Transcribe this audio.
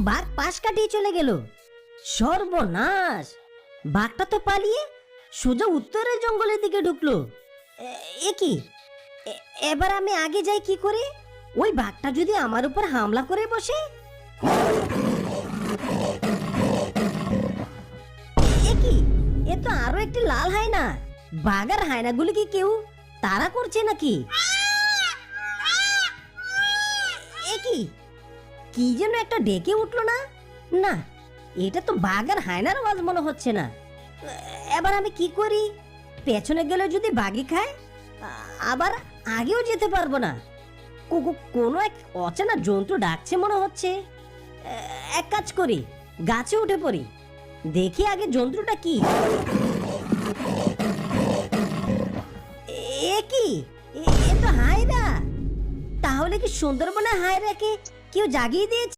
বাঘ পাশ কাটিয়ে চলে গেল। সর্বনাশ! বাঘটা তো পালিয়ে সোজা উত্তরের জঙ্গলের দিকে ঢুকলো। এ কি? এবার আমি আগে যাই কি করে? ওই বাঘটা যদি আমার উপর হামলা করে বসে? এ কি? এ তো আরো একটি লাল হায়না। বাঘ আর হায়নাগুলি কি কেউ তাড়া করছে নাকি? এ কি? কি যেন একটা ডেকে উঠলো না? না, এটা তো বাঘ আর হায়নার আওয়াজ মনে হচ্ছে না। এবার আমি কি করি? পেছনে গেলে যদি বাঘে খায়, আবার আগেও যেতে পারবো না। কোনো এক অচেনা জন্তু ডাকছে মনে হচ্ছে। এক কাজ করি, গাছে উঠে পড়ি, দেখি আগে জন্তুটা কি। এ কি? এ তো হায়না। তাহলে কি সুন্দরবনে হায়নাকে কেউ জাগিয়ে দিয়েছে?